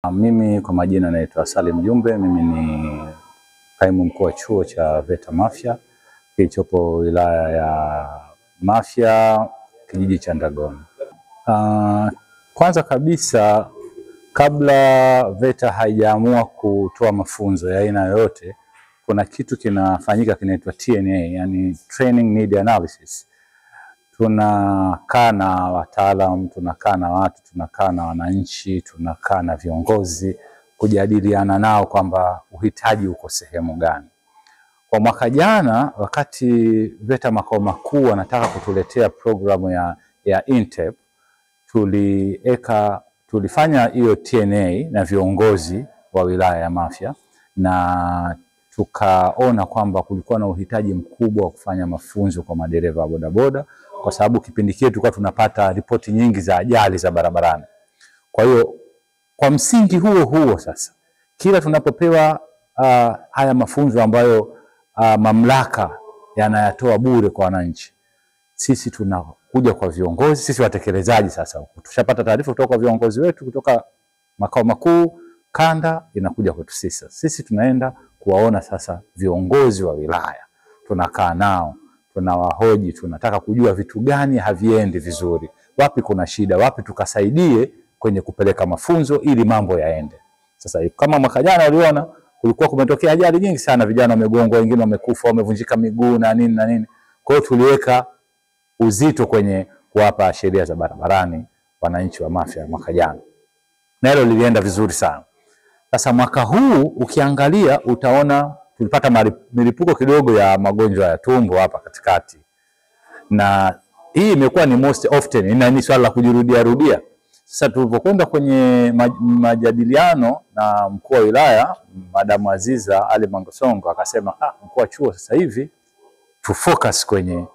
Mimi kwa majina naitwa Salim Jumbe. Mimi ni kaimu mkuu wa chuo cha VETA Mafia kilichopo wilaya ya Mafia, kijiji cha Ndagoni. Kwanza kabisa, kabla VETA haijaamua kutoa mafunzo ya aina yoyote, kuna kitu kinafanyika kinaitwa TNA, yani Training Need Analysis. Tunakaa na wataalamu, tunakaa na watu, tunakaa na wananchi, tunakaa na viongozi kujadiliana nao kwamba uhitaji uko sehemu gani. Kwa mwaka jana, wakati VETA makao makuu wanataka kutuletea programu ya INTEP, tulifanya hiyo TNA na viongozi wa wilaya ya Mafia, na tukaona kwamba kulikuwa na uhitaji mkubwa wa kufanya mafunzo kwa madereva wa bodaboda, kwa sababu kipindi kile tulikuwa tunapata ripoti nyingi za ajali za barabarani. Kwa hiyo kwa msingi huo sasa, kila tunapopewa haya mafunzo ambayo mamlaka yanayatoa bure kwa wananchi, sisi tunakuja kwa viongozi, sisi watekelezaji. Sasa tushapata taarifa kutoka kwa viongozi wetu kutoka makao makuu, kanda inakuja kwetu sisi tunaenda kuwaona sasa viongozi wa wilaya, tunakaa nao, tunawahoji, tunataka kujua vitu gani haviendi vizuri, wapi kuna shida, wapi tukasaidie kwenye kupeleka mafunzo ili mambo yaende. Sasa kama mwaka jana uliona kulikuwa kumetokea ajali nyingi sana, vijana wamegongwa, wengine wamekufa, wamevunjika miguu na nini. Kwa hiyo tuliweka uzito kwenye kuwapa sheria za barabarani wananchi wa Mafia mwaka jana, na hilo lilienda vizuri sana. Sasa mwaka huu ukiangalia utaona tulipata milipuko kidogo ya magonjwa ya tumbo hapa katikati, na hii imekuwa ni most often, ni swala la kujirudia. Sasa tulipokwenda kwenye majadiliano na mkuu wa wilaya Madam Aziza Ali Mangosongo, akasema mkuu wa chuo sasa hivi tu focus kwenye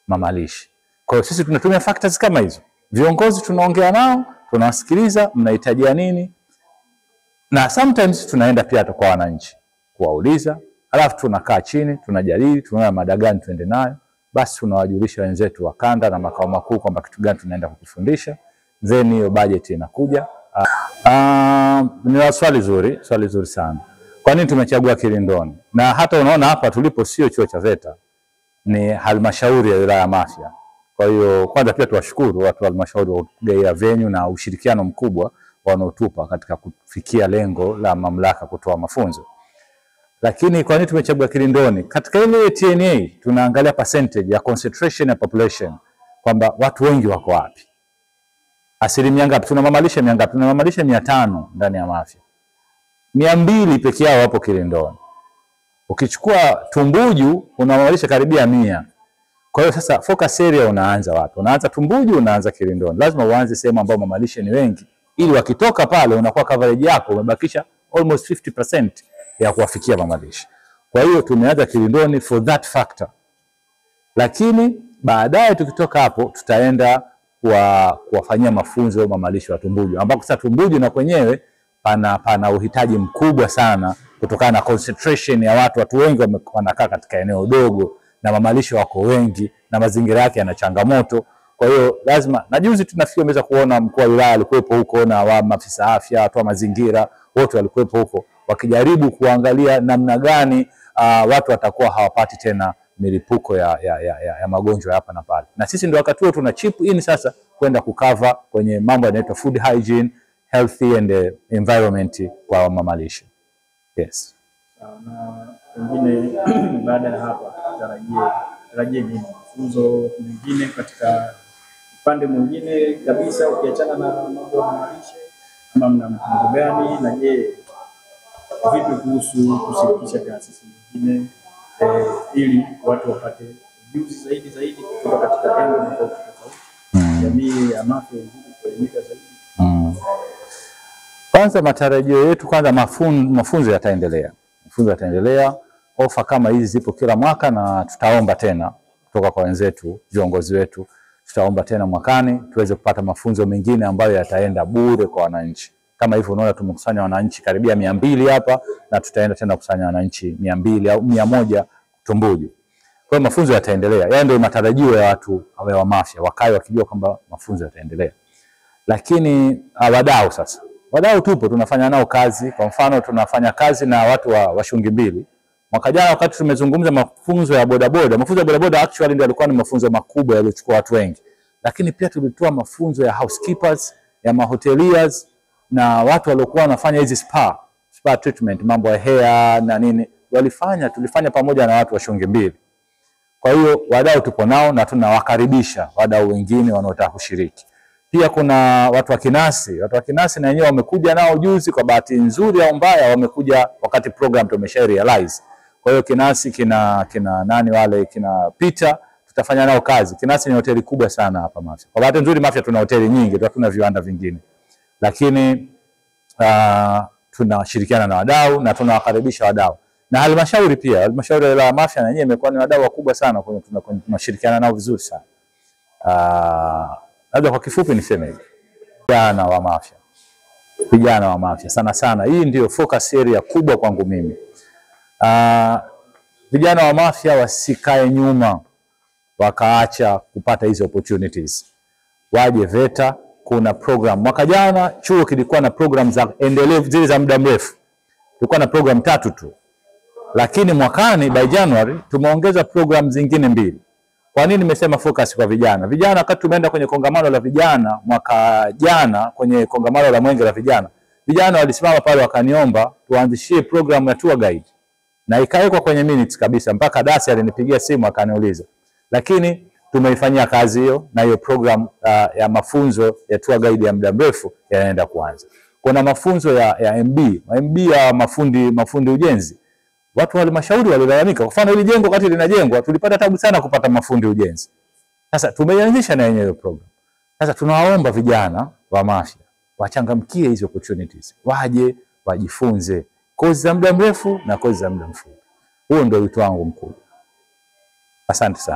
mamalishi. Kwa hiyo sisi tunatumia factors kama hizo, viongozi tunaongea nao, tunawasikiliza mnahitajia nini, na sometimes tunaenda pia kwa wananchi kuwauliza, alafu tunakaa chini, tunajadili, tunaona mada gani tuende nayo, basi tunawajulisha wenzetu wa kanda na makao makuu kwamba kitu gani tunaenda kukifundisha, then hiyo budget inakuja. Ni swali zuri sana. Kwa nini tumechagua Kilindoni? Na hata unaona hapa tulipo sio chuo cha VETA, ni halmashauri ya wilaya ya Mafia. Kwa hiyo kwanza pia tuwashukuru watu wa halmashauri wa kutugaia venue na ushirikiano mkubwa wanaotupa katika kufikia lengo la mamlaka kutoa mafunzo. Lakini kwa nini tumechagua Kilindoni? Katika ile TNA tunaangalia percentage ya concentration ya population, kwamba watu wengi wako wapi, asilimia ngapi, tuna mamalisha ngapi. Tuna mamalisha 500 ndani ya Mafia, 200 pekee yao wapo Kilindoni. Ukichukua Tumbuju una mamalisha karibia 100. Kwa hiyo sasa focus area unaanza wapi? Unaanza Tumbuju, unaanza Kilindoni. Lazima uanze sehemu ambapo mamalisha ni wengi, ili wakitoka pale unakuwa coverage yako umebakisha almost 50% ya kuwafikia mamalisha. Kwa hiyo tumeanza Kilindoni for that factor. Lakini baadaye tukitoka hapo tutaenda kuwafanyia mafunzo mamalisha wa Tumbuju, ambapo sasa Tumbuju na kwenyewe pana uhitaji mkubwa sana kutokana na concentration ya watu wengi wanakaa katika eneo dogo, na mamalisha wako wengi na mazingira yake yana changamoto. Kwa hiyo lazima, na juzi tunafikia umeweza kuona mkuu wa wilaya alikuwepo huko na wa maafisa afya, watu wa mazingira wote walikuwepo huko wakijaribu kuangalia namna gani watu watakuwa hawapati tena milipuko ya magonjwa hapa na pale. Na sisi ndio wakati huo tuna chip in sasa kwenda kukava kwenye mambo yanaitwa food hygiene, healthy and environment kwa mamalisha. Yes. Na wengine baada ya hapa tarajie nini mafunzo mengine katika upande mwingine kabisa ukiachana na mambo ya mamalisha, ama mna mpango gani? Na je, vipi kuhusu kushirikisha taasisi nyingine ili watu wapate ujuzi zaidi kutoka katika eneo tofauti, jamii ya Mafia kuelimika zaidi? Kwanza matarajio yetu, kwanza mafunzo yataendelea. Mafunzo yataendelea, ofa kama hizi zipo kila mwaka, na tutaomba tena kutoka kwa wenzetu, viongozi wetu, tutaomba tena mwakani tuweze kupata mafunzo mengine ambayo yataenda bure kwa wananchi. Kama hivyo unaona tumekusanya wananchi karibia 200 hapa, na tutaenda tena kusanya wananchi 200 au 100 Tumbuju. Kwa hiyo mafunzo yataendelea. Yale ndio matarajio ya watu wa Mafia, wakae wakijua kwamba mafunzo yataendelea. Lakini wadau sasa Wadau tupo, tunafanya nao kazi. Kwa mfano tunafanya kazi na watu wa Shungi Mbili. Mwaka jana wakati tumezungumza mafunzo ya bodaboda, mafunzo ya bodaboda actually ndio yalikuwa ni mafunzo makubwa yaliyochukua watu wengi. Lakini pia tulitoa mafunzo ya housekeepers, ya mahoteliers na watu waliokuwa wanafanya hizi spa treatment, mambo ya hair na nini. Tulifanya pamoja na watu wa Shungi Mbili. Kwa hiyo wadau tupo nao na tunawakaribisha wadau wengine wanaotaka kushiriki. Pia kuna watu wa Kinasi. Watu wa Kinasi na wenyewe wamekuja nao juzi, kwa bahati nzuri au mbaya wamekuja wakati program tumesha realize. Kwa hiyo Kinasi kina nani wale kina Peter, tutafanya nao kazi. Kinasi ni hoteli kubwa sana hapa Mafia. Kwa bahati nzuri Mafia tuna hoteli nyingi, tuna viwanda vingine. Lakini tunashirikiana na wadau na tunawakaribisha wadau. Na halmashauri pia, halmashauri ya Mafia na yenyewe imekuwa ni wadau wakubwa sana, kwa hiyo tunashirikiana nao vizuri sana. Labda kwa kifupi niseme hivi. Vijana wa Mafia sana. Hii ndio focus area kubwa kwangu mimi. Vijana wa Mafia wasikae nyuma wakaacha kupata hizo opportunities. Waje VETA, kuna program. Mwaka jana chuo kilikuwa na program za endelevu zile za muda mrefu. Tulikuwa na program 3 tu. Lakini mwakani by January tumeongeza program zingine 2. Kwa nini nimesema focus kwa vijana? Vijana wakati tumeenda kwenye kongamano la vijana mwaka jana, kwenye kongamano la Mwenge la vijana, vijana walisimama pale wakaniomba tuanzishie program ya tour guide. Na ikawekwa kwenye minutes kabisa, mpaka Dasi alinipigia simu akaniuliza. Lakini tumeifanyia kazi hiyo, na hiyo program ya mafunzo ya tour guide ya muda mrefu yanaenda kuanza. Kuna mafunzo ya MB ya mafundi ujenzi. Watu wa halmashauri walilalamika. Kwa mfano hili jengo wakati linajengwa tulipata tabu sana kupata mafundi ujenzi. Sasa tumeanzisha na yenyewe program. Sasa tunawaomba vijana wa Mafia wachangamkie hizo opportunities. Waje wajifunze kozi za muda mrefu na kozi za muda mfupi. Huo ndio wito wangu mkuu. Asante sana.